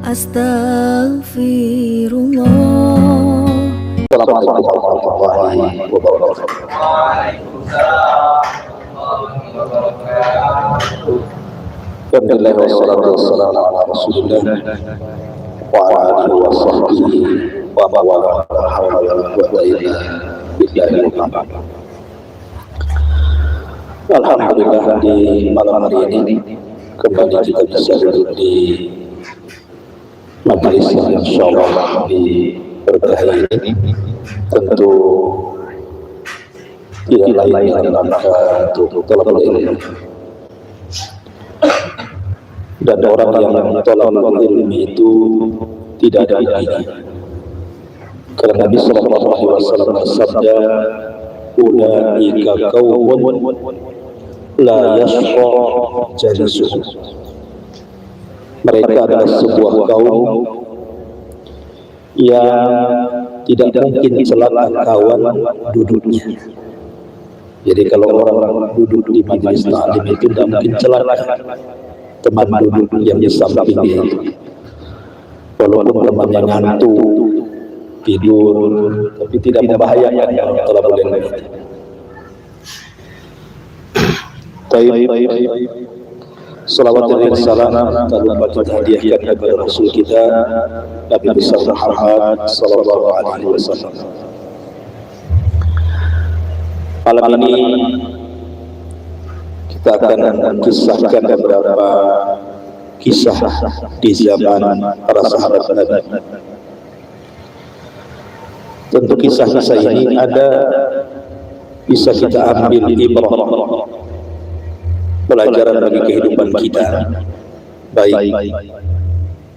Astaghfirullah. Assalamualaikum warahmatullahi wabarakatuh. Alhamdulillah wassalatu wassalamu ala Rasulillah wa ala alihi wa sahbihi wa man wala la hawla wa la quwwata illa billahi. Alhamdulillah, di malam hari ini kembali kita bisa duduk di majelis yang insyaallah diberkahi ini. Tentu tidak lain dalam rangka untuk talabul ilmu, dan orang yang talabul ilmi itu tidak ada ini. Karena Nabi sallallahu alaihi wasallam bersabda, ulaika qaumun la yashqa jalisuhum. Mereka adalah sebuah kaum yang tidak mungkin celaka kawan duduknya. Jadi kalau orang duduk di majelis ta'lim itu tidak mungkin celaka teman duduk yang di samping dia. Walaupun temannya ngantuk, tidur, tapi tidak membahayakan kalau telah boleh. Salawat dan salam tak lupa kita hadiahkan kepada Rasul kita Nabi besar Muhammad sallallahu alaihi wasallam. Malam ini kita akan kisahkan beberapa kisah di zaman para sahabat Nabi. Tentu kisah-kisah ini ada bisa kita ambil ibrah, pelajaran bagi kehidupan kita, baik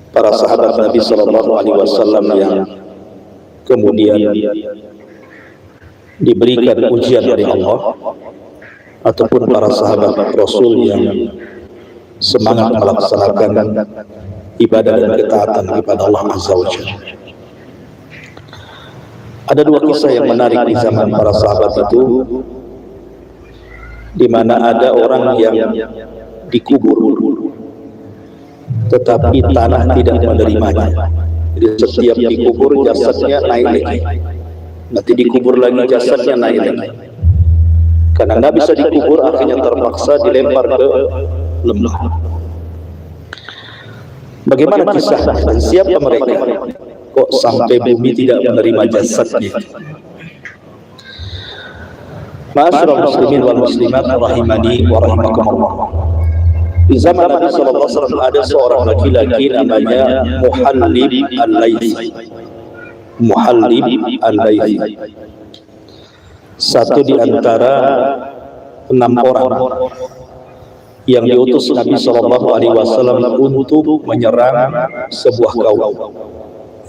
para sahabat Nabi sallallahu alaihi wasallam yang kemudian diberikan ujian dari Allah, ataupun para sahabat Rasul yang semangat melaksanakan ibadah dan ketaatan kepada Allah Azza wa Jalla. Ada dua kisah yang menarik di zaman para sahabat itu, di mana ada orang yang dikubur tetapi tanah tidak menerimanya. Jadi setiap dikubur jasadnya naik lagi, nanti dikubur lagi jasadnya naik lagi. Karena nggak bisa dikubur, akhirnya terpaksa dilempar ke lembah. Bagaimana kisah dan siapa mereka? Kok sampai bumi tidak menerima jasadnya? Ma'asyiral muslimin wal muslimat rahimani wa rahimakumullah. Di zaman Nabi sallallahu alaihi wasallam ada seorang laki-laki namanya Muhallib al-Laythi. Muhallib al-Laythi, satu di antara 6 orang yang diutus Nabi sallallahu alaihi wasallam untuk menyerang sebuah kaum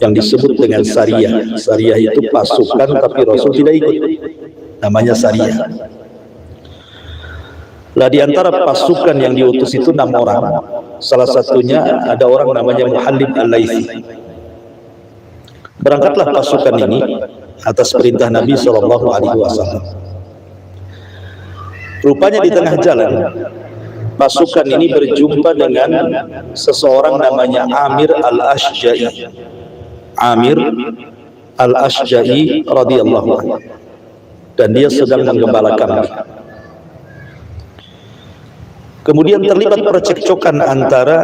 yang disebut dengan Sariyah. Sariyah itu pasukan tapi Rasul tidak ikut, namanya Sariyah. Lah di antara pasukan yang diutus itu 6 orang. Salah satunya ada orang namanya Muhallib al-Laythi. Berangkatlah pasukan ini atas perintah Nabi sallallahu alaihi wasallam. Rupanya di tengah jalan pasukan ini berjumpa dengan seseorang namanya Amir al-Ashja'i. Amir al-Ashja'i radhiyallahu anhu, dan dia sedang menggembala kambing. Kemudian terlibat percekcokan antara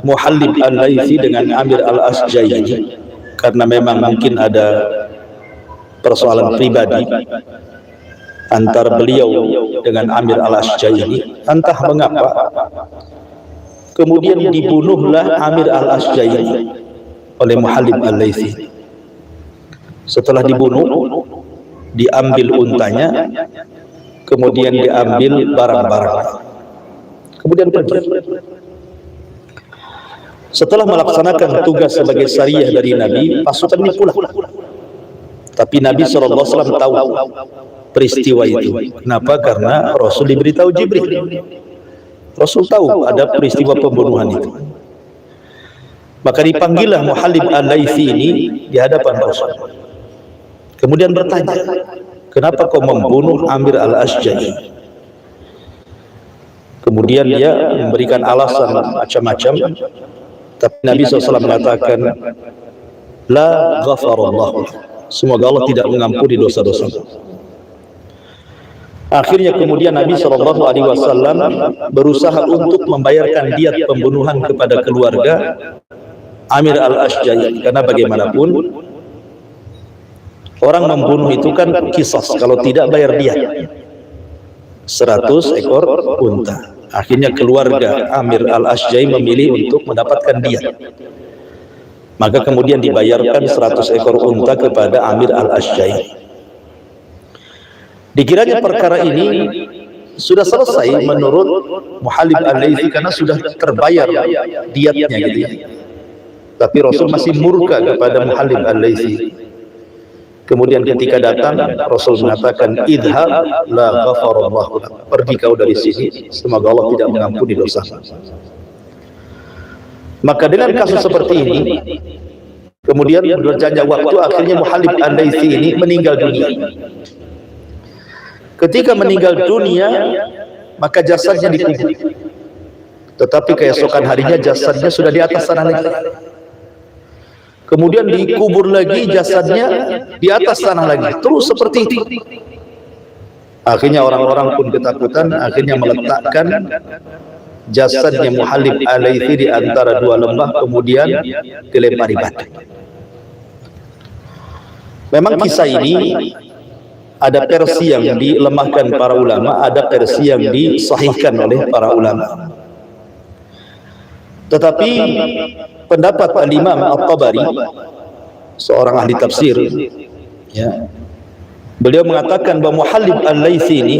Muhallib al-Laythi dengan Amir al-Ashja'i ini, karena memang mungkin ada persoalan pribadi antara beliau dengan Amir al-Ashja'i ini. Entah mengapa kemudian dibunuhlah Amir al-Ashja'i oleh Muhallib al-Laythi. Setelah dibunuh, diambil untanya, kemudian diambil barang-barang, kemudian pergi. Setelah melaksanakan tugas sebagai Sariyah dari Nabi, pasukan ini pulang. Tapi Nabi SAW tahu peristiwa itu. Kenapa? Karena Rasul diberitahu Jibril. Rasul tahu ada peristiwa pembunuhan itu. Maka dipanggillah Muhallib al-Laythi ini di hadapan Rasul. Kemudian bertanya, kenapa kau membunuh Amir al-Ashja'i? Kemudian dia memberikan alasan macam-macam. Tapi Nabi SAW mengatakan, la ghafarallah, semoga Allah tidak mengampuni dosa-dosa. Akhirnya kemudian Nabi SAW berusaha untuk membayarkan diat pembunuhan kepada keluarga Amir al-Ashja'i, karena bagaimanapun orang membunuh itu kan qisas, kalau tidak bayar diat 100 ekor unta. Akhirnya keluarga Amir al-Ashja'i memilih untuk mendapatkan diat, maka kemudian dibayarkan 100 ekor unta kepada Amir al-Ashja'i. Dikiranya perkara ini sudah selesai menurut Muhallib al-Laythi karena sudah terbayar diatnya gitu ya. Tapi Rasul masih murka kepada Muhallib al-Laythi. Kemudian ketika datang, Rasul mengatakan, idhab la ghafarallahu lak, pergi kau dari sini, semoga Allah tidak mengampuni dosa. Maka dengan kasus seperti ini, kemudian berjalannya waktu, akhirnya Muhallib al-Laythi ini meninggal dunia. Ketika meninggal dunia, maka jasadnya dikubur. Tetapi keesokan harinya jasadnya sudah di atas sana lagi. Kemudian dikubur lagi jasadnya di atas tanah lagi. Terus seperti itu. Akhirnya orang-orang pun ketakutan, akhirnya meletakkan jasadnya Muhallib al-Laythi di antara dua lembah, kemudian dilempari batu. Memang kisah ini ada versi yang dilemahkan para ulama, ada versi yang disahihkan oleh para ulama. Tetapi pendapat Al-Imam At-Tabari, seorang ahli tafsir, ya, beliau mengatakan bahwa Muhallib al-Laythi ini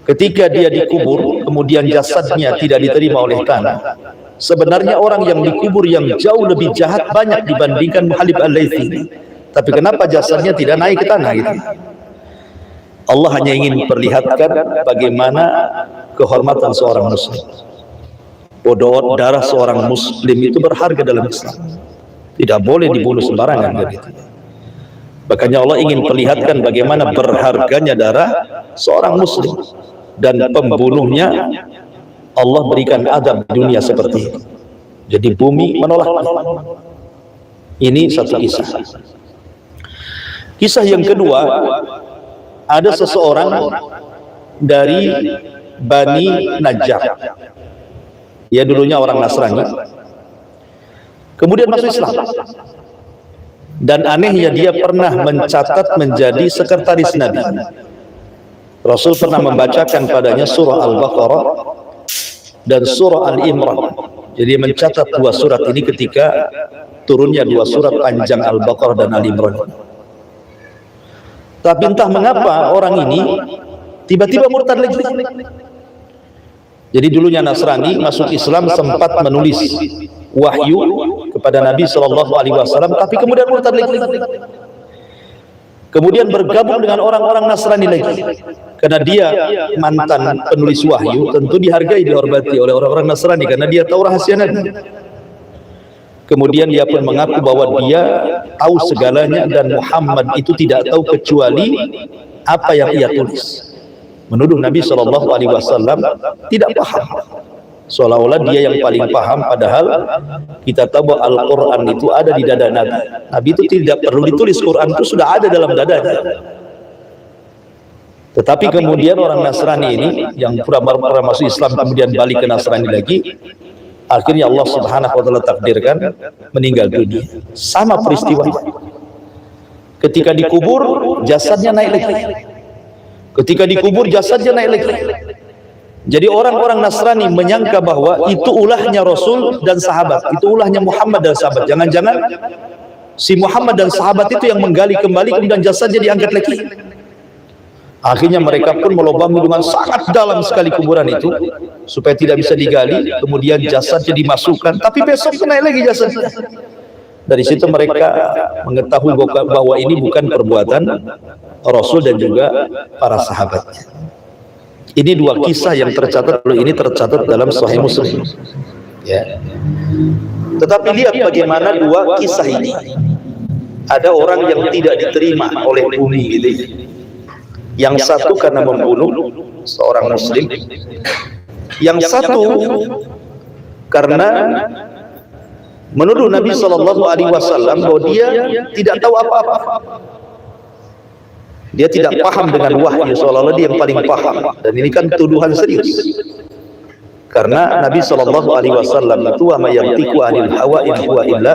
ketika dia dikubur, kemudian jasadnya tidak diterima oleh tanah. Sebenarnya orang yang dikubur yang jauh lebih jahat banyak dibandingkan Muhallib al-Laythi ini. Tapi kenapa jasadnya tidak naik ke tanah gitu? Allah hanya ingin memperlihatkan bagaimana kehormatan seorang muslim. Bodoh, darah seorang muslim itu berharga dalam Islam. Tidak boleh dibunuh sembarangan begitu. Makanya Allah ingin perlihatkan bagaimana berharganya darah seorang muslim, dan pembunuhnya Allah berikan azab di dunia seperti ini. Jadi bumi menolak. Ini satu kisah. Kisah yang kedua, ada seseorang dari Bani Najjar. Dia dulunya orang Nasrani, kemudian masuk Islam. Dan anehnya dia pernah mencatat menjadi sekretaris Nabi. Rasul pernah membacakan padanya surah Al-Baqarah dan surah Al-Imran. Jadi mencatat dua surat ini ketika turunnya dua surat panjang Al-Baqarah dan Al-Imran. Tapi entah mengapa orang ini tiba-tiba murtad lagi. Jadi dulunya Nasrani, masuk Islam, sempat menulis wahyu kepada Nabi SAW, tapi kemudian murtad lagi. Kemudian bergabung dengan orang-orang Nasrani lagi. Karena dia mantan penulis wahyu, tentu dihargai, dihormati oleh orang-orang Nasrani karena dia tahu rahasia Nabi. Kemudian dia pun mengaku bahwa dia tahu segalanya dan Muhammad itu tidak tahu kecuali apa yang ia tulis. Menuduh Nabi SAW tidak paham, seolah-olah dia yang paling paham, padahal kita tahu bahwa Al-Quran itu ada di dada Nabi. Nabi itu tidak perlu ditulis, Quran itu sudah ada dalam dadanya. Tetapi kemudian orang Nasrani ini yang pernah masuk Islam kemudian balik ke Nasrani lagi, akhirnya Allah Subhanahu wa taala takdirkan meninggal dunia. Sama peristiwa. Ketika dikubur, jasadnya naik lagi. Ketika dikubur, jasadnya naik lagi. Jadi orang-orang Nasrani menyangka bahwa itu ulahnya Rasul dan sahabat, itu ulahnya Muhammad dan sahabat. Jangan-jangan si Muhammad dan sahabat itu yang menggali kembali, kemudian jasadnya diangkat lagi. Akhirnya mereka pun melobangi dengan sangat dalam sekali kuburan itu supaya tidak bisa digali, kemudian jasadnya dimasukkan, tapi besok naik lagi jasadnya. Dari situ mereka mengetahui bahwa ini bukan perbuatan Rasul dan juga para sahabatnya. Ini dua kisah yang tercatat, ini tercatat dalam Sahih Muslim. Ya. Tetapi lihat bagaimana dua kisah ini. Ada orang yang tidak diterima oleh bumi gitu. Yang satu karena membunuh seorang muslim, yang satu karena menuduh Nabi Shallallahu Alaihi Wasallam bahwa dia tidak tahu apa-apa. Dia tidak paham dengan wahyu, seolah-olah dia yang paling paham. Dan ini kan tuduhan serius. Karena Nabi Shallallahu Alaihi Wasallam itu wa ma yantiqu anil hawa in huwa illa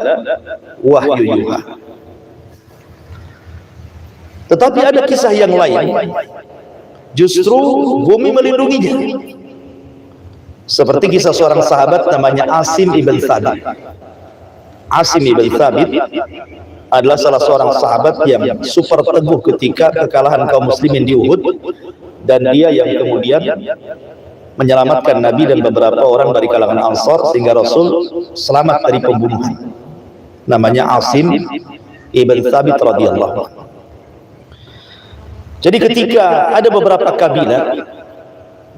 wahyu yuha. Tetapi ada kisah yang lain, justru bumi melindunginya. Seperti kisah seorang sahabat namanya Asim ibn Thabit. Asim ibn Thabit adalah salah seorang sahabat yang super teguh ketika kekalahan kaum muslimin di Uhud, dan dia yang kemudian menyelamatkan Nabi dan beberapa orang dari kalangan Ansar sehingga Rasul selamat dari pembunuhan. Namanya Asim ibn Thabit radhiyallahu anhu. Jadi ketika ada beberapa kabilah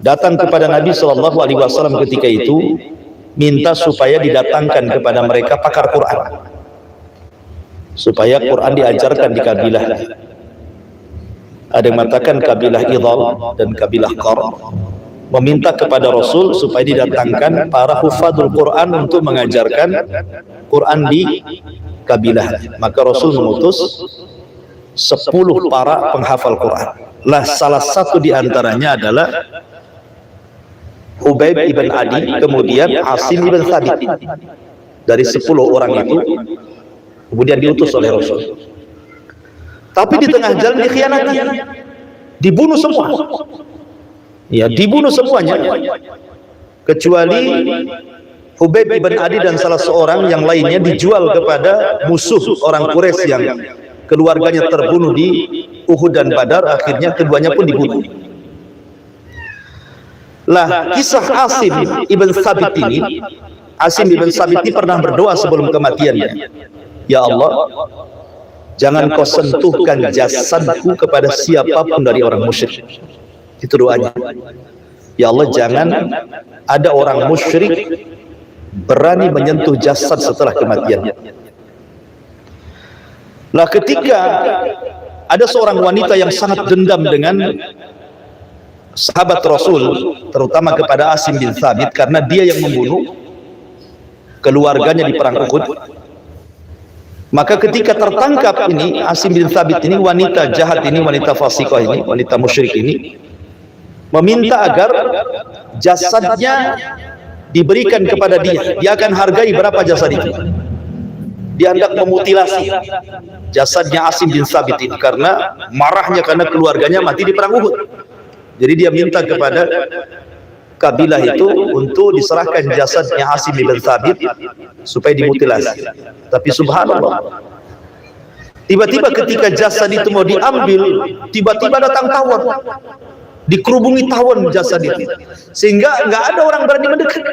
datang kepada Nabi Shallallahu Alaihi Wasallam ketika itu, minta supaya didatangkan kepada mereka pakar Quran, supaya Quran diajarkan di kabilah. Ada yang mengatakan kabilah Idhal dan kabilah Qar meminta kepada Rasul supaya didatangkan para hufadzul Quran untuk mengajarkan Quran di kabilah. Maka Rasul mengutus 10 para penghafal Quran. Lah salah satu di antaranya adalah Hubaib ibn Adi, kemudian Asim ibn Thabit. Dari 10 orang itu kemudian diutus oleh Rasul. Tapi di tengah jalan dikhianati, dibunuh semua. Ya, dibunuh semuanya kecuali Hubaib ibn Adi dan salah seorang yang lainnya dijual kepada musuh orang Quraisy yang keluarganya terbunuh di Uhud dan Badar. Akhirnya keduanya pun dibunuh. Lah kisah Asim ibn Thabit ini, Asim ibn Thabit ini pernah berdoa sebelum kematiannya, ya Allah, jangan kau sentuhkan jasadku kepada siapapun dari orang musyrik. Itu doanya. Ya Allah, jangan ada orang musyrik berani menyentuh jasad setelah kematiannya. Nah, ketika ada seorang wanita yang sangat dendam dengan sahabat Rasul, terutama kepada Asim bin Thabit, karena dia yang membunuh keluarganya di perang Uhud. Maka ketika tertangkap ini Asim bin Thabit ini, wanita jahat ini, wanita fasiqah ini, wanita musyrik ini, meminta agar jasadnya diberikan kepada dia. Dia akan hargai berapa jasad itu. Dia hendak memutilasi jasadnya Asim bin Thabit ini karena marahnya karena keluarganya mati di perang Uhud. Jadi dia minta kepada kabilah itu untuk diserahkan jasadnya Asim bin Thabit supaya dimutilasi. Tapi subhanallah, tiba-tiba ketika jasad itu mau diambil, tiba-tiba datang tawon, dikerubungi tawon jasad itu, sehingga nggak ada orang berani mendekat.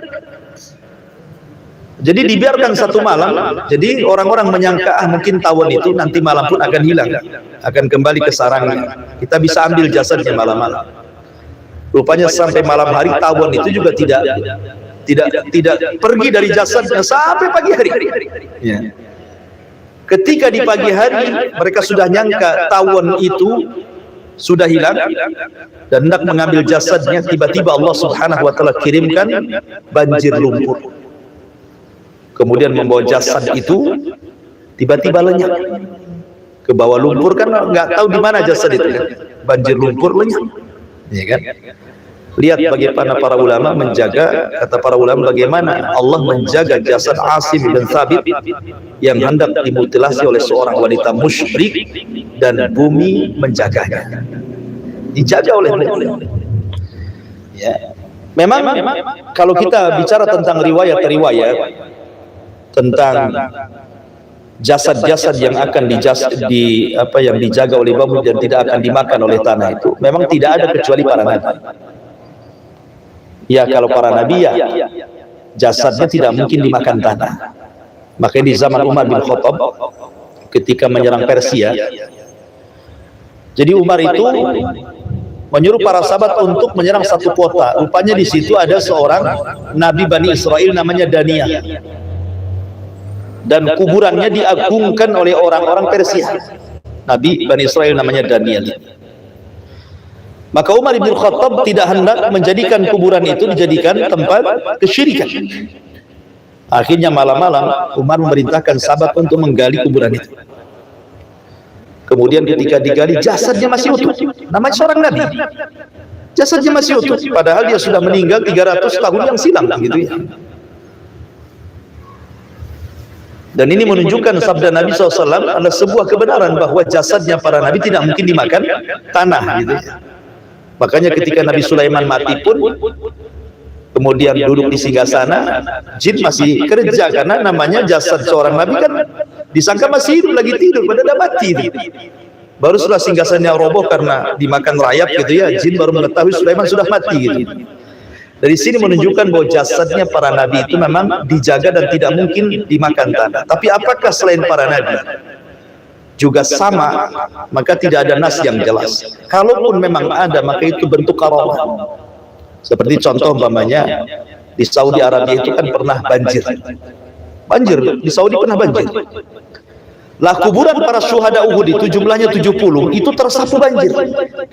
Jadi dibiarkan satu malam. Jadi orang-orang menyangka mungkin tawon itu nanti malam pun akan hilang, akan kembali ke sarangnya. Kita bisa ambil jasadnya malam-malam. Rupanya sampai malam hari tawon itu juga tidak pergi dari jasadnya sampai pagi hari. Ya. Ketika di pagi hari mereka sudah nyangka tawon itu sudah hilang dan hendak mengambil jasadnya, tiba-tiba Allah Subhanahu wa taala kirimkan banjir lumpur. Kemudian membawa jasad itu tiba-tiba lenyap ke bawah lumpur, kan nggak tahu di mana jasad itu kan. Banjir lumpur lenyap, ya kan? Lihat bagaimana para ulama menjaga, kata para ulama, bagaimana Allah menjaga jasad Asim bin Thabit yang hendak dimutilasi oleh seorang wanita musyrik dan bumi menjaganya, dijaga oleh Allah. Ya. Memang kalau kita bicara tentang riwayat-riwayat tentang jasad-jasad yang akan yang dijaga oleh bumi dan tidak akan dimakan oleh tanah, itu memang tidak ada kecuali para nabi. Ya, kalau para nabi ya jasadnya tidak mungkin dimakan tanah. Makanya di zaman Umar bin Khattab ketika menyerang Persia, jadi Umar itu menyuruh para sahabat untuk menyerang satu kota. Rupanya di situ ada seorang nabi Bani Israel namanya Daniyah, dan kuburannya diagungkan oleh orang-orang Persia. Nabi Bani Israel namanya Daniel. Maka Umar bin Khattab tidak hendak menjadikan kuburan itu dijadikan tempat kesyirikan. Akhirnya malam-malam Umar memerintahkan sahabat untuk menggali kuburan itu. Kemudian ketika digali, jasadnya masih utuh. Namanya seorang nabi, jasadnya masih utuh, padahal dia sudah meninggal 300 tahun yang silam gitu ya. Dan ini menunjukkan sabda Nabi SAW adalah sebuah kebenaran bahwa jasadnya para nabi tidak mungkin dimakan tanah gitu. Makanya ketika Nabi Sulaiman mati pun, kemudian duduk di singgasana, jin masih kerja, karena namanya jasad seorang nabi kan disangka masih hidup, lagi tidur, padahal udah mati gitu. Baru setelah singgasananya roboh karena dimakan rayap gitu ya, jin baru mengetahui Sulaiman sudah mati gitu. Dari sini menunjukkan bahwa jasadnya para nabi itu memang dijaga dan tidak mungkin dimakan tanah. Tapi apakah selain para nabi juga sama? Maka tidak ada nas yang jelas. Kalaupun memang ada, maka itu bentuk karamah. Seperti contoh umpamanya di Saudi Arabia itu kan pernah banjir. Banjir di Saudi pernah banjir. Lah kuburan para syuhada Uhud itu jumlahnya 70, itu tersapu banjir.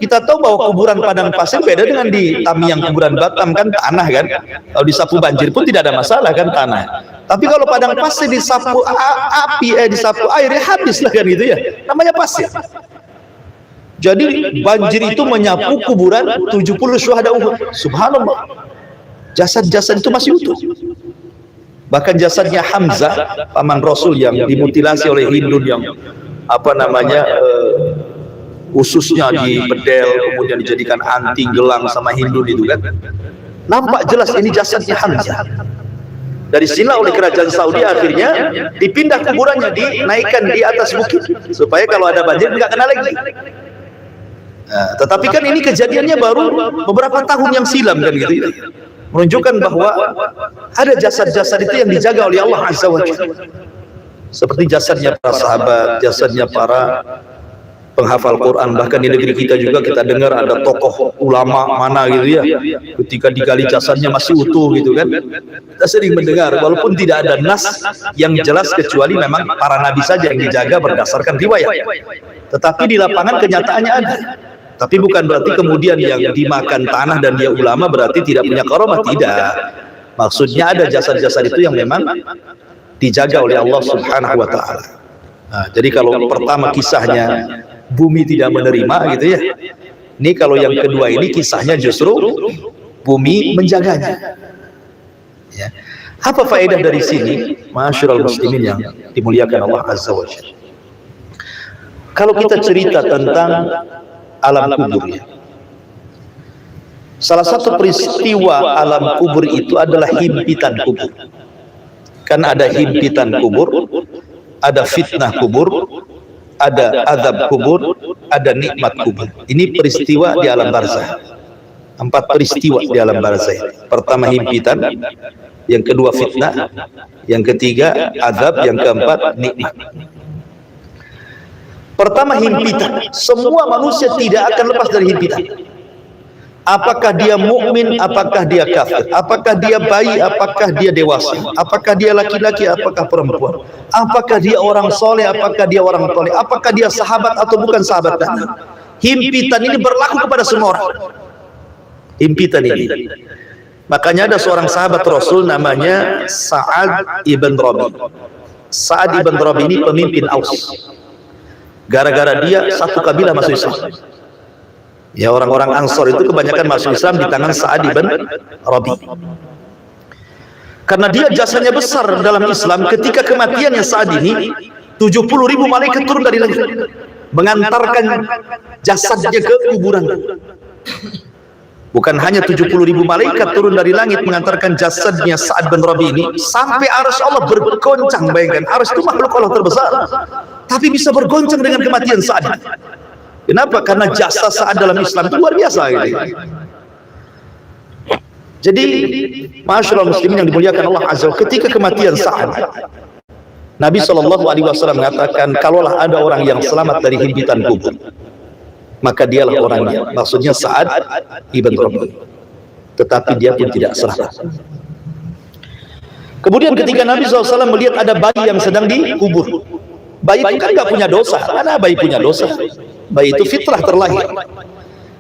Kita tahu bahwa kuburan padang pasir beda dengan di Tamiang, kuburan Batam kan tanah kan. Kalau disapu banjir pun tidak ada masalah kan, tanah. Tapi kalau padang pasir disapu api, disapu air, ya habis lah kan gitu ya. Namanya pasir. Jadi banjir itu menyapu kuburan 70 syuhada Uhud. Subhanallah. Jasad-jasad itu masih utuh. Bahkan jasadnya Hamzah, paman Rasul yang dimutilasi oleh Hindun, yang apa namanya ususnya dibedel kemudian dijadikan anting gelang sama Hindun itu kan. Nampak jelas ini jasadnya Hamzah. Dari sini oleh kerajaan Saudi akhirnya dipindah kuburannya, dinaikkan di atas bukit supaya kalau ada banjir nggak kena lagi. Nah, tetapi kan ini kejadiannya baru beberapa tahun yang silam kan gitu. Menunjukkan bahwa ada jasad-jasad itu yang dijaga oleh Allah Azza wa Jalla. Seperti jasadnya para sahabat, jasadnya para penghafal Quran. Bahkan di negeri kita juga kita dengar ada tokoh ulama mana gitu ya, ketika digali jasadnya masih utuh gitu kan. Kita sering mendengar, walaupun tidak ada nas yang jelas kecuali memang para nabi saja yang dijaga berdasarkan riwayat. Tetapi di lapangan kenyataannya ada. Tapi bukan berarti kemudian yang dimakan tanah dan dia ulama berarti tidak punya karamah, tidak. Maksudnya ada jasad-jasad itu yang memang dijaga oleh Allah Subhanahu wa taala. Nah, jadi kalau pertama kisahnya bumi tidak menerima gitu ya. Ini kalau yang kedua ini kisahnya justru bumi menjaganya. Ya. Apa faedah dari sini? Masyaallah muslimin yang dimuliakan Allah Azza wa Jalla. Kalau kita cerita tentang alam kubur ya. Salah satu peristiwa alam kubur itu adalah himpitan kubur. Kan ada himpitan kubur, ada fitnah kubur, ada azab kubur, ada nikmat kubur. Ini peristiwa di alam barzah. 4 peristiwa di alam barzah. Pertama himpitan, yang kedua fitnah, yang ketiga azab, yang keempat nikmat. Pertama himpitan, semua manusia tidak akan lepas dari himpitan. Apakah dia mukmin, apakah dia kafir, apakah dia bayi, apakah dia dewasa, apakah dia laki-laki, apakah perempuan, apakah dia orang soleh, apakah dia orang toleh, apakah dia sahabat atau bukan sahabat. Himpitan ini berlaku kepada semua orang. Himpitan ini. Makanya ada seorang sahabat Rasul namanya Sa'ad ibn Rabi. Sa'ad ibn Rabi ini pemimpin Aus. Gara-gara dia satu kabilah masuk Islam. Ya, orang-orang Ansor itu kebanyakan masuk Islam di tangan Sa'ad ibn Rabi. Karena dia jasanya besar dalam Islam, ketika kematiannya Sa'ad ini 70.000 malaikat turun dari langit mengantarkan jasadnya ke kuburan. Bukan hanya 70.000 malaikat turun dari langit mengantarkan jasadnya Sa'ad bin Rabi ini, sampai arsy Allah bergoncang. Bayangkan, arsy itu makhluk Allah terbesar, tapi bisa bergoncang dengan kematian Sa'ad. Kenapa? Karena jasa Sa'ad dalam Islam itu luar biasa gitu. Jadi, masyaallah muslimin yang dimuliakan Allah Azza wa Jalla, ketika kematian Sa'ad, Nabi SAW mengatakan, kalaulah ada orang yang selamat dari himpitan kubur, maka dialah orangnya. Maksudnya Sa'ad ibn Rabi. Tetapi dia pun tidak selamat. Kemudian ketika Nabi SAW melihat ada bayi yang sedang dikubur. Bayi itu kan nggak punya dosa. Mana bayi punya dosa? Bayi itu fitrah terlahir.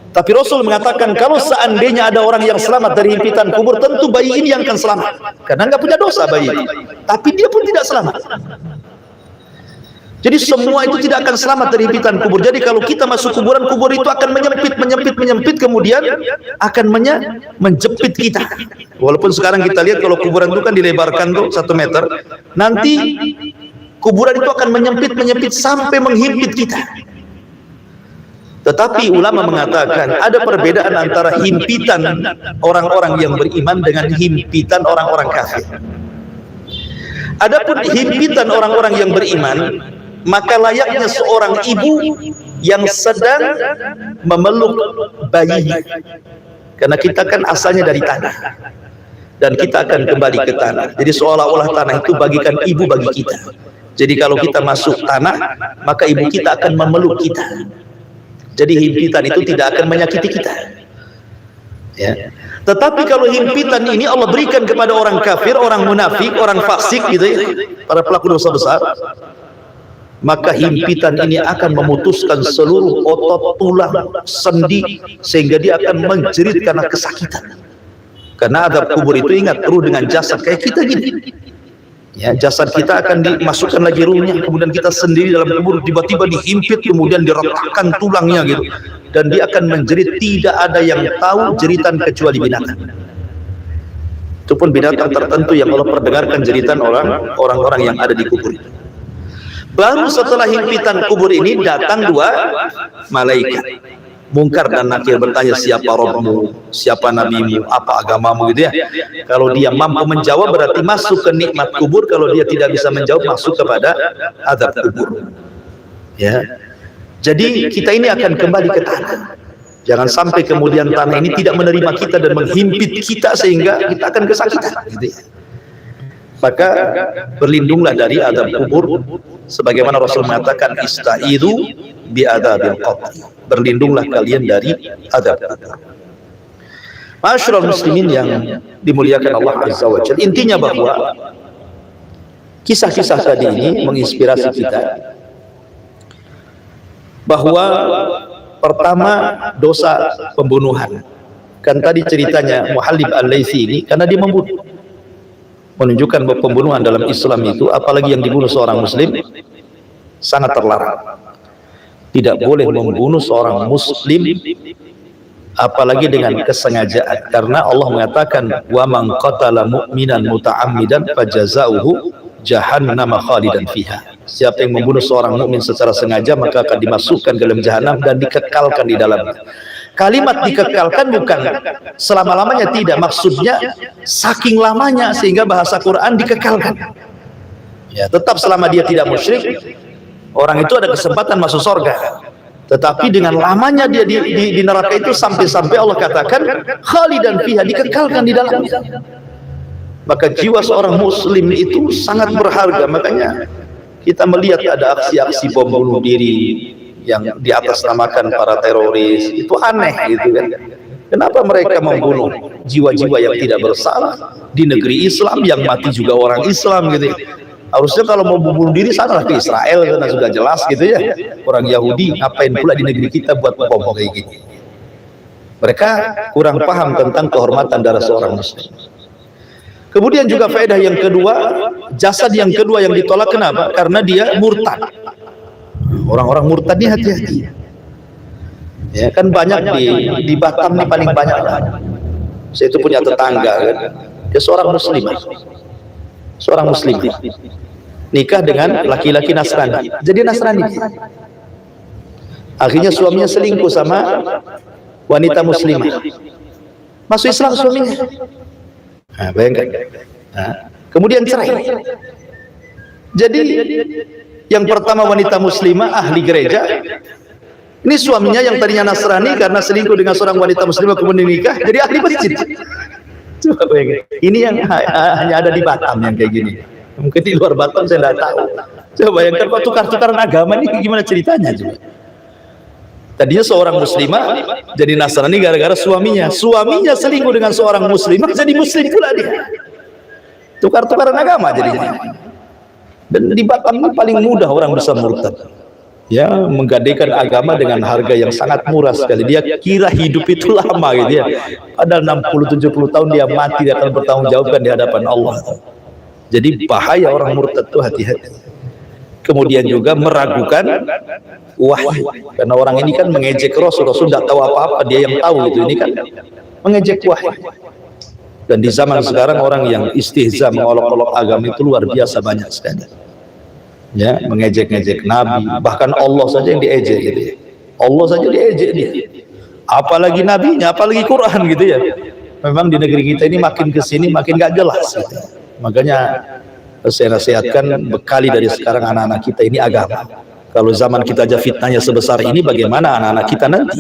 Tapi Rasul mengatakan kalau seandainya ada orang yang selamat dari himpitan kubur, tentu bayi ini yang akan selamat, karena nggak punya dosa bayi ini. Tapi dia pun tidak selamat. Jadi semua itu tidak akan selamat dari himpitan kubur. Jadi kalau kita masuk kuburan, kubur itu akan menyempit, kemudian akan menjepit kita. Walaupun sekarang kita lihat kalau kuburan itu kan dilebarkan tuh 1 meter, nanti kuburan itu akan menyempit sampai menghimpit kita. Tetapi ulama mengatakan ada perbedaan antara himpitan orang-orang yang beriman dengan himpitan orang-orang kafir. Adapun himpitan orang-orang yang beriman, maka layaknya seorang ibu yang sedang memeluk bayinya. Karena kita kan asalnya dari tanah, dan kita akan kembali ke tanah. Jadi seolah-olah tanah itu bagikan ibu bagi kita. Jadi kalau kita masuk tanah, maka ibu kita akan memeluk kita. Jadi himpitan itu tidak akan menyakiti kita. Ya. Tetapi kalau himpitan ini Allah berikan kepada orang kafir, orang munafik, orang fasik gitu ya, para pelaku dosa besar, maka himpitan ini akan memutuskan seluruh otot, tulang, sendi, sehingga dia akan menjerit karena kesakitan. Karena azab kubur itu, ingat, ruh dengan jasad kayak kita gini. Ya, jasad kita akan dimasukkan lagi ruhnya, kemudian kita sendiri dalam kubur tiba-tiba dihimpit, kemudian diretakkan tulangnya gitu, dan dia akan menjerit. Tidak ada yang tahu jeritan kecuali binatang. Itu pun binatang tertentu yang Allah perdengarkan jeritan orang-orang yang ada di kubur. Baru setelah himpitan kubur ini datang 2 malaikat, Mungkar dan Nakir, bertanya, siapa Rabbmu, siapa nabimu, apa agamamu gitu ya. Kalau dia mampu menjawab berarti masuk ke nikmat kubur, kalau dia tidak bisa menjawab masuk kepada azab kubur. Ya. Jadi kita ini akan kembali ke tanah. Jangan sampai kemudian tanah ini tidak menerima kita dan menghimpit kita sehingga kita akan kesakitan gitu ya. Maka berlindunglah dari azab kubur, sebagaimana Rasul mengatakan, istaizu bi adzabil qabr. Berlindunglah kalian dari azab kubur. Ma'asyiral muslimin yang dimuliakan Allah Azza wa Jalla, intinya bahwa kisah-kisah tadi ini menginspirasi kita bahwa pertama dosa pembunuhan. Kan tadi ceritanya Muhallib Al-Laitsi ini karena dia membunuh, menunjukkan bahwa pembunuhan dalam Islam itu, apalagi yang dibunuh seorang muslim, sangat terlarang. Tidak boleh membunuh seorang muslim apalagi dengan kesengajaan, karena Allah mengatakan, wa man qatala mu'minan muta'ammidan fajazauhu jahannam khalidan fiha. Siapa yang membunuh seorang mukmin secara sengaja maka akan dimasukkan ke dalam jahanam dan dikekalkan di dalamnya. Kalimat dikekalkan bukan selama-lamanya, tidak, maksudnya saking lamanya sehingga bahasa Quran dikekalkan. Ya, tetap selama dia tidak musyrik, orang itu ada kesempatan masuk surga. Tetapi dengan lamanya dia di neraka itu, sampai-sampai Allah katakan khalidan fiha, dikekalkan di dalamnya. Maka jiwa seorang muslim itu sangat berharga. Makanya kita melihat ada aksi-aksi bom bunuh diri yang diatasnamakan para teroris, itu aneh gitu kan. Kenapa mereka membunuh jiwa-jiwa yang tidak bersalah di negeri Islam, yang mati juga orang Islam gitu. Harusnya kalau mau bunuh diri sana ke Israel, karena sudah jelas gitu ya. Orang Yahudi ngapain pula di negeri kita buat bom kayak gitu. Mereka kurang paham tentang kehormatan darah seorang muslim. Kemudian juga faedah yang kedua, jasad yang kedua yang ditolak, kenapa? Karena dia murtad. Orang-orang murtad ini hati-hati. Ya kan banyak di Batam ini paling banyak lah. Saya itu punya tetangga kan, dia seorang muslimah. Seorang muslimah nikah dengan laki-laki Nasrani. Jadi Nasrani. Akhirnya suaminya selingkuh sama wanita muslimah. Masuk Islam suaminya. Nah, bayangkan. Nah, kemudian cerai. Jadi yang pertama wanita muslimah ahli gereja, ini suaminya yang tadinya Nasrani karena selingkuh dengan seorang wanita muslimah kemudian nikah jadi ahli masjid. Coba bayangkan. Ini yang hanya ada di Batam yang kayak gini. Mungkin di luar Batam saya tidak tahu. Coba bayangkan kok tukar-tukaran agama ini gimana ceritanya coba. Tadinya seorang muslimah jadi Nasrani gara-gara suaminya selingkuh dengan seorang muslimah jadi muslim pula dia. Tukar-tukaran agama jadinya. Dan di Batam ini paling mudah orang bisa murtad. ya, menggadaikan agama dengan harga yang sangat murah sekali. Dia kira hidup itu lama gitu ya, padahal 60-70 tahun dia mati, dia akan bertanggung jawabkan di hadapan Allah. Jadi bahaya orang murtad itu, hati-hati. Kemudian juga meragukan wahyu, karena orang ini kan mengejek Rasul tidak tahu apa-apa, dia yang tahu gitu. Ini kan mengejek wahyu. Dan di zaman sekarang orang yang istihza, mengolok-olok agama itu luar biasa banyak sekali. Ya, mengejek-ngejek Nabi, bahkan Allah saja yang diejek gitu ya. Allah saja diejek dia. Apalagi nabinya, apalagi Quran gitu ya. Memang di negeri kita ini makin kesini makin gak jelas gitu. Makanya saya nasihatkan, bekali dari sekarang anak-anak kita ini agama. Kalau zaman kita aja fitnahnya sebesar ini, bagaimana anak-anak kita nanti?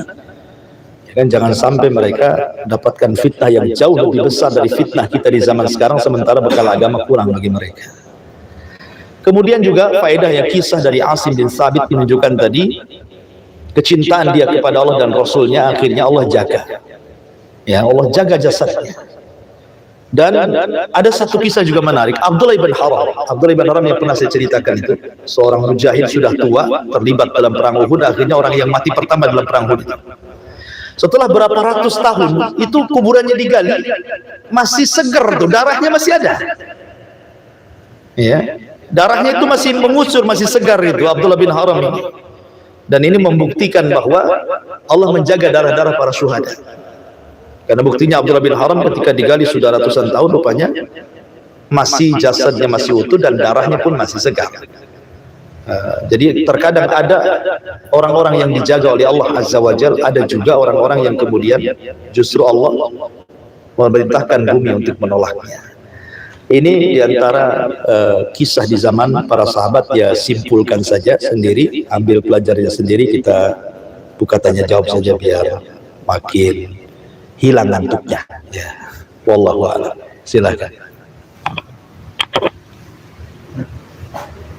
Ya kan, jangan sampai mereka dapatkan fitnah yang jauh lebih besar dari fitnah kita di zaman sekarang, sementara bekal agama kurang bagi mereka. Kemudian juga faedah yang kisah dari Asim bin Thabit menunjukkan tadi, kecintaan dia kepada Allah dan Rasulnya, akhirnya Allah jaga. Ya, Allah jaga jasadnya. Dan ada satu kisah juga menarik, Abdullah ibn Haram. Abdullah ibn Haram yang pernah saya ceritakan itu, seorang mujahid sudah tua, terlibat dalam perang Uhud, akhirnya orang yang mati pertama dalam perang Uhud. Setelah berapa ratus tahun, itu kuburannya digali, masih seger tuh, darahnya masih ada. Ya, darahnya itu masih mengucur, masih segar itu Abdullah bin Haram ini. Dan ini membuktikan bahwa Allah menjaga darah-darah para syuhada. Karena buktinya Abdullah bin Haram ketika digali sudah ratusan tahun, rupanya masih jasadnya masih utuh dan darahnya pun masih segar. Jadi terkadang ada orang-orang yang dijaga oleh Allah Azza wa Jalla, ada juga orang-orang yang kemudian justru Allah memerintahkan bumi untuk menolaknya. Ini diantara kisah di zaman para sahabat, ya simpulkan saja sendiri, ambil pelajarannya sendiri, kita buka tanya jawab saja biar makin hilang ngantuknya. Ya, wallahu a'lam. Silakan.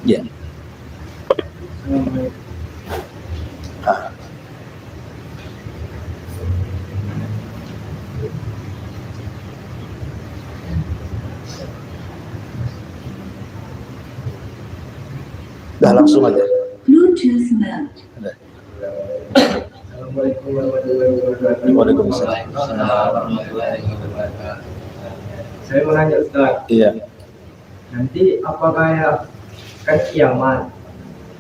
Ya. Dah langsung aja. Bluetooth mode. Assalamualaikum warahmatullahi wabarakatuh. Waalaikumsalam. Saya mau nanya Ustaz. Iya. Nanti apakah ya kan kiamat?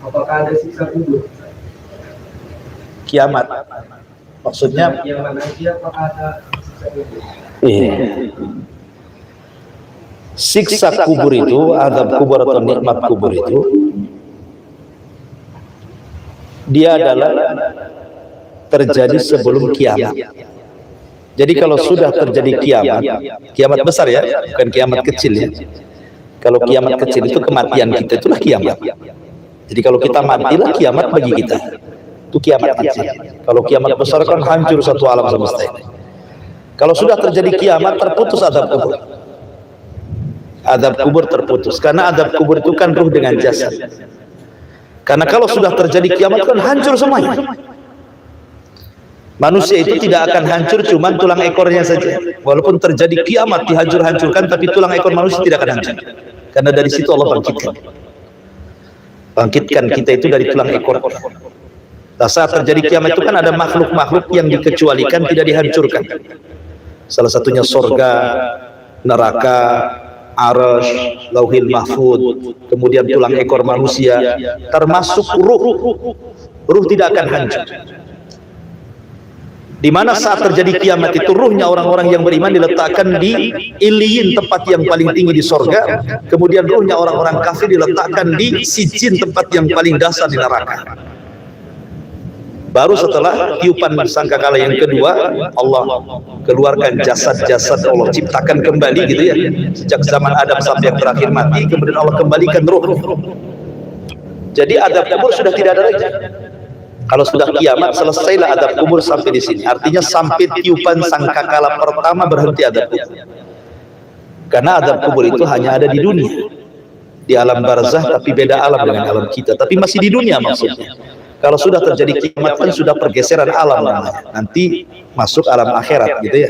Apakah ada siksa kubur? Kiamat. Maksudnya Kiamat nanti apakah ada siksa kubur? iya. Siksa kubur itu, azab kubur atau nikmat kubur itu, dia adalah terjadi sebelum kiamat. Jadi kalau sudah terjadi kiamat, kiamat besar ya, bukan kiamat kecil ya. Kalau kiamat kecil itu kematian kita, itulah kiamat. Jadi kalau kita matilah kiamat bagi kita, itu kiamat kecil. Kalau kiamat besar kan hancur satu alam semesta ini. Kalau sudah terjadi kiamat, terputus azab kubur. Azab kubur terputus, karena azab kubur itu kan ruh dengan jasad. Karena kalau sudah terjadi kiamat kan hancur semuanya. Manusia itu tidak akan hancur cuma tulang ekornya saja. Walaupun terjadi kiamat dihancur-hancurkan, tapi tulang ekor manusia tidak akan hancur. Karena dari situ Allah bangkitkan. Bangkitkan kita itu dari tulang ekor. Nah, saat terjadi kiamat itu kan ada makhluk-makhluk yang dikecualikan, tidak dihancurkan. Salah satunya sorga, neraka, Arasy, Lauhil Mahfud, kemudian tulang ekor manusia, termasuk ruh. Ruh tidak akan hancur. Di mana saat terjadi kiamat itu ruhnya orang-orang yang beriman diletakkan di Iliyin, tempat yang paling tinggi di sorga. Kemudian ruhnya orang-orang kafir diletakkan di Sijin, tempat yang paling dasar di neraka. Baru setelah tiupan sangkakala yang kedua, Allah keluarkan jasad-jasad, Allah ciptakan kembali gitu ya. Sejak zaman Adam sampai yang terakhir mati, kemudian Allah kembalikan ruh. Jadi adab kubur sudah tidak ada lagi. Kalau sudah kiamat, selesailah adab kubur sampai di sini. Artinya sampai tiupan sangkakala pertama berhenti adab kubur. Karena adab kubur itu hanya ada di dunia, di alam barzah, tapi beda alam dengan alam kita. Tapi masih di dunia maksudnya. Kalau sudah terjadi kiamat kan sudah pergeseran alam namanya. Nanti masuk alam akhirat gitu ya.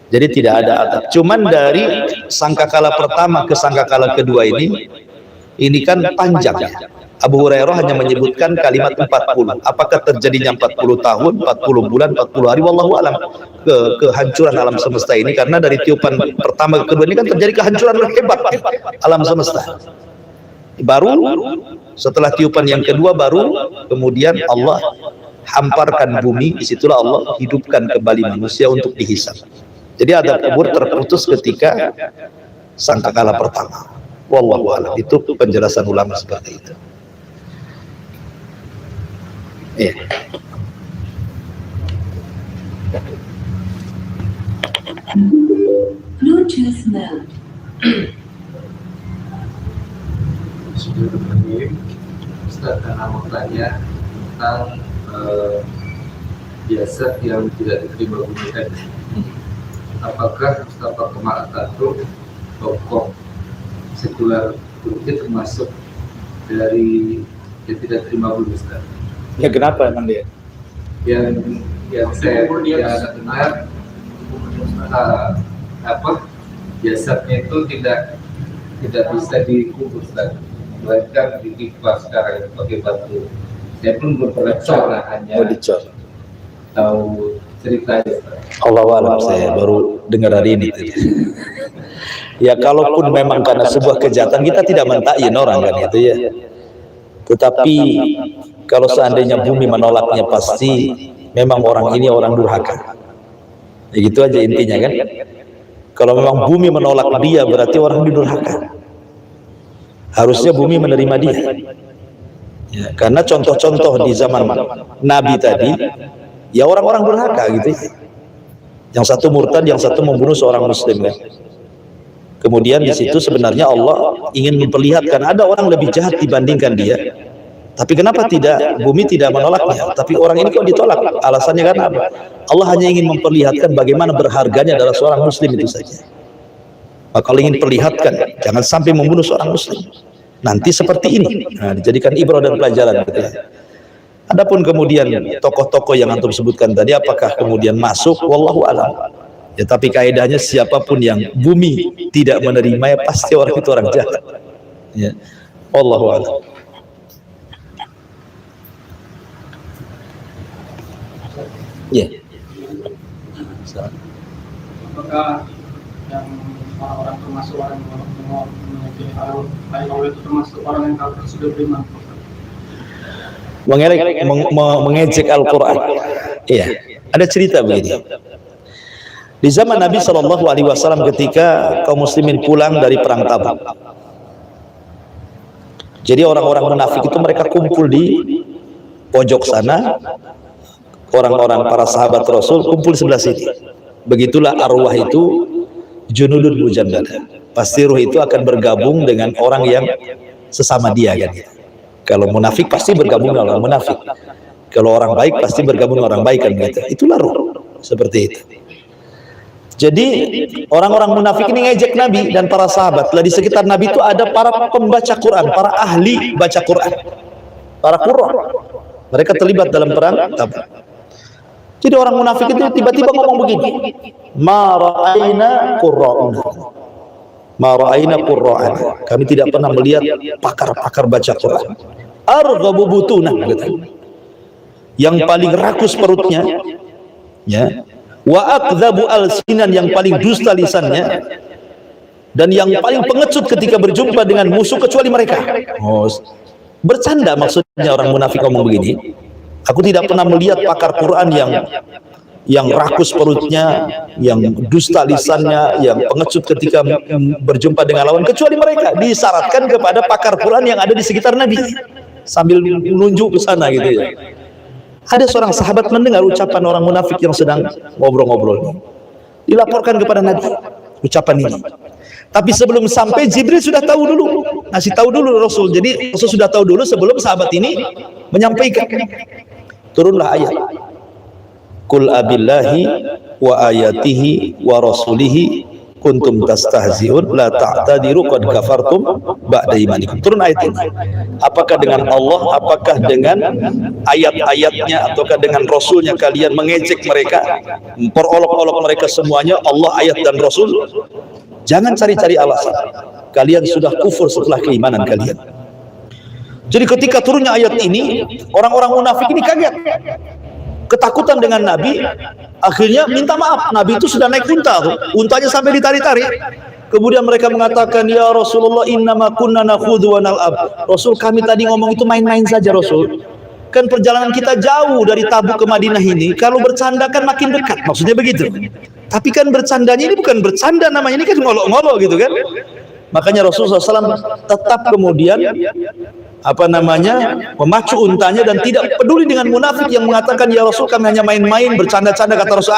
Jadi tidak ada adab. Cuman dari sangkakala pertama ke sangkakala kedua ini kan panjang ya. Abu Hurairah hanya menyebutkan kalimat 40. Apakah terjadinya 40 tahun, 40 bulan, 40 hari, wallahu alam, kehancuran alam semesta ini, karena dari tiupan pertama ke kedua ini kan terjadi kehancuran hebat alam semesta. Baru setelah tiupan yang kedua baru kemudian Allah hamparkan bumi, disitulah Allah hidupkan kembali manusia untuk dihisab. Jadi adab kubur terputus ketika sangkakala pertama. Wallahu a'lam. Itu penjelasan ulama seperti itu. Iya. Bluetooth mode. Sudah bertanya, Ustaz karena mau tanya tentang jasad yang tidak diterima bumi tadi. Apakah Mustafa Kemal Atatürk tokoh sekuler Turki termasuk dari yang tidak terima bumi, Ustaz? Ya kenapa emang dia? Yang saya dengar jasadnya itu tidak bisa dikubur, Ustaz. Melainkan dikipar sekarang pakai batu. Saya pun belum pernah coba, hanya tahu ceritanya. Allah alam, saya baru dengar hari ini. Ya kalaupun memang karena sebuah kejahatan, kita tidak mentakyin orang kan itu ya. Tetapi kalau seandainya bumi menolaknya, pasti memang orang ini orang durhaka. Ya gitu aja intinya kan. Kalau memang bumi menolak dia, berarti orang durhaka. Harusnya bumi menerima dia. Ya, karena contoh-contoh di zaman Nabi tadi, ya orang-orang durhaka gitu. Yang satu murtad, yang satu membunuh seorang muslim kan. Kemudian di situ sebenarnya Allah ingin memperlihatkan ada orang lebih jahat dibandingkan dia. Tapi kenapa tidak bumi tidak menolaknya? Tapi orang ini kok ditolak? Alasannya kan apa? Allah hanya ingin memperlihatkan bagaimana berharganya adalah seorang muslim itu saja. Maka Allah ingin perlihatkan, jangan sampai membunuh seorang muslim. Nanti seperti ini. Nah, dijadikan ibrah dan pelajaran. Gitu ya. Adapun kemudian tokoh-tokoh yang antum sebutkan tadi, apakah kemudian masuk? Wallahu a'lam. Ya, tapi kaidahnya siapapun yang bumi tidak menerima, ya pasti orang itu orang jahat. Ya, wallahu a'lam. Ya. Apakah yang orang-orang termasuk orang yang mengikuti Allah itu termasuk orang yang kafir sudah beriman? Mengejek Al-Quran. Iya, ada cerita begini. Di zaman Nabi SAW ketika kaum muslimin pulang dari perang Tabuk, jadi orang-orang munafik itu mereka kumpul di pojok sana. Orang-orang para sahabat Rasul kumpul sebelah sini. Begitulah arwah itu junudun mujannada. Pasti ruh itu akan bergabung dengan orang yang sesama dia kan. Kalau munafik pasti bergabung dengan orang munafik. Kalau orang baik pasti bergabung dengan orang baik kan gitu. Itulah ruh. Seperti itu. Jadi orang-orang munafik ini ngejek Nabi dan para sahabat. Lah di sekitar Nabi itu ada para pembaca Quran, para ahli baca Quran, para qurra. Mereka terlibat dalam perang Tabuk. Jadi orang munafik itu tiba-tiba ngomong begini, ma ra'ayna qurra'una, ma ra'ayna qurra'ana. Kami tidak pernah melihat pakar-pakar baca Quran. Arghabu butuna, yang paling rakus perutnya, ya. Wa akdzabu alsinan, yang paling dusta lisannya, dan yang paling pengecut ketika berjumpa dengan musuh kecuali mereka. Oh, bercanda maksudnya orang munafik ngomong begini. Aku tidak pernah melihat pakar Quran yang rakus perutnya, yang dusta lisannya, yang pengecut ketika berjumpa dengan lawan kecuali mereka. Disyaratkan kepada pakar Quran yang ada di sekitar Nabi sambil menunjuk ke sana gitu ya. Ada seorang sahabat mendengar ucapan orang munafik yang sedang ngobrol-ngobrol. Dilaporkan kepada Nabi ucapan ini. Tapi sebelum sampai Jibril sudah tahu dulu, ngasih tahu dulu Rasul. Jadi Rasul sudah tahu dulu sebelum sahabat ini menyampaikan. Turunlah ayat. Qul abillahi wa ayatihi wa rasulihi kuntum tastahzi'un la ta'tadiru qad kafartum ba'da imanikum. Turun ayat ini. Apakah dengan Allah, apakah dengan ayat-ayatnya, ataukah dengan Rasulnya kalian mengejek mereka, memperolok-olok mereka semuanya, Allah, ayat dan Rasul? Jangan cari-cari alasan. Kalian sudah kufur setelah keimanan kalian. Jadi ketika turunnya ayat ini, orang-orang munafik ini kaget, ketakutan dengan Nabi, akhirnya minta maaf. Nabi itu sudah naik unta tuh, untanya sampai ditarik-tarik. Kemudian mereka mengatakan, ya Rasulullah, innama kunna nakhudhu wa nal'ab. Rasul, kami tadi ngomong itu main-main saja Rasul. Kan perjalanan kita jauh dari Tabuk ke Madinah ini, kalau bercanda kan makin dekat, maksudnya begitu. Tapi kan bercandanya ini bukan bercanda namanya, ini kan ngolok-ngolok gitu kan. Makanya Rasulullah SAW tetap kemudian memacu untanya dan tidak peduli dengan munafik yang mengatakan, ya Rasul, kami hanya main-main, bercanda-canda. Kata Rasul,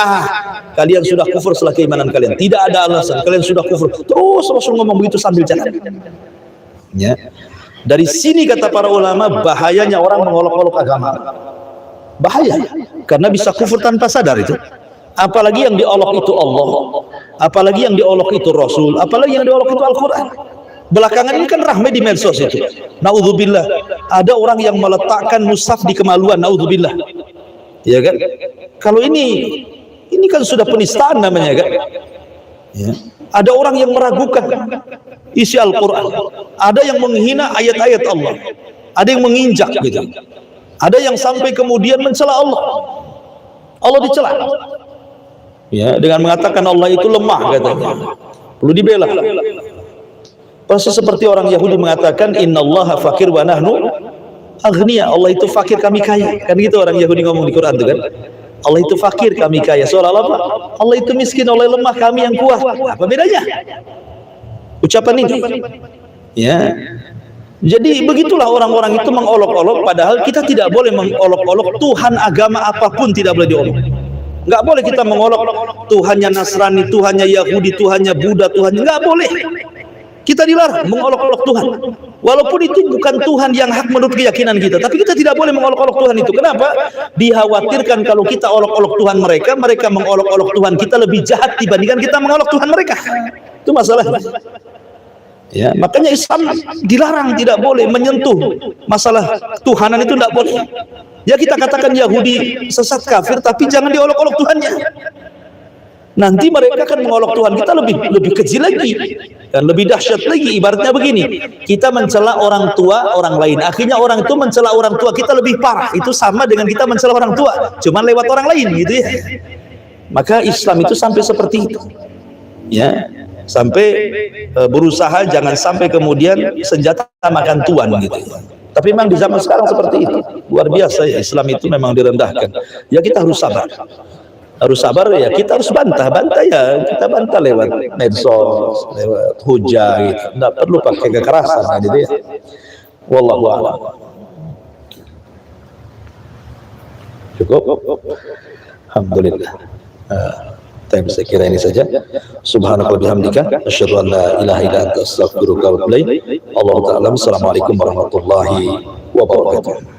kalian sudah kufur setelah keimanan kalian, tidak ada alasan, kalian sudah kufur. Terus Rasul ngomong begitu sambil jalan. Ya. Dari sini kata para ulama, bahayanya orang mengolok-olok agama. Bahaya, karena bisa kufur tanpa sadar itu. Apalagi yang diolok itu Allah, apalagi yang diolok itu Rasul, apalagi yang diolok itu Al-Quran. Belakangan ini kan ramai di medsos itu. Naudzubillah, ada orang yang meletakkan mushaf di kemaluan, naudzubillah. Ya kan? Kalau ini kan sudah penistaan namanya kan? Ya. Ada orang yang meragukan isi Al-Quran, ada yang menghina ayat-ayat Allah, ada yang menginjak gitu, ada yang sampai kemudian mencela Allah. Allah dicela, ya, dengan mengatakan Allah itu lemah katanya, perlu dibela. Persis seperti orang Yahudi mengatakan innallaha fakir wa nahnu aghnia, Allah itu fakir kami kaya, kan gitu orang Yahudi ngomong di Quran itu kan. Allah itu fakir kami kaya, seolah-olah apa? Allah itu miskin, Allah lemah, kami yang kuat. Apa bedanya ucapan ini? Ya, jadi begitulah orang-orang itu mengolok-olok, padahal kita tidak boleh mengolok-olok Tuhan agama apapun, tidak boleh diolok. Nggak boleh kita mengolok Tuhannya Nasrani, Tuhannya Yahudi, Tuhannya Buddha, Tuhannya, nggak boleh. Kita dilarang mengolok-olok Tuhan, walaupun itu bukan Tuhan yang hak menurut keyakinan kita, tapi kita tidak boleh mengolok-olok Tuhan itu. Kenapa? Dikhawatirkan kalau kita olok-olok Tuhan mereka mengolok-olok Tuhan kita lebih jahat dibandingkan kita mengolok Tuhan mereka. Itu masalahnya. Ya, makanya Islam dilarang, tidak boleh menyentuh masalah Tuhanan, itu tidak boleh. Ya, kita katakan Yahudi sesat kafir, tapi jangan diolok-olok Tuhannya. Nanti mereka akan mengolok Tuhan kita lebih kecil lagi dan lebih dahsyat lagi. Ibaratnya begini, kita mencela orang tua orang lain, akhirnya orang itu mencela orang tua kita lebih parah. Itu sama dengan kita mencela orang tua, cuman lewat orang lain gitu ya. Maka Islam itu sampai seperti itu, ya, sampai berusaha jangan sampai kemudian senjata makan tuan gitu. Tapi memang di zaman sekarang seperti itu, luar biasa ya, Islam itu memang direndahkan. Ya, kita harus sabar. Harus sabar ya, kita harus bantah ya, kita bantah lewat medsos, lewat hujah gitu. Nggak perlu pakai kekerasan gitu ya. Wallahu a'lam. Cukup? Alhamdulillah. Saya kira ini saja. Subhanallah bihamdika, asyhadu an la ilaha illa anta astaghfiruka wa atubu ilaik. Allahu ta'ala. Assalamualaikum warahmatullahi wabarakatuh.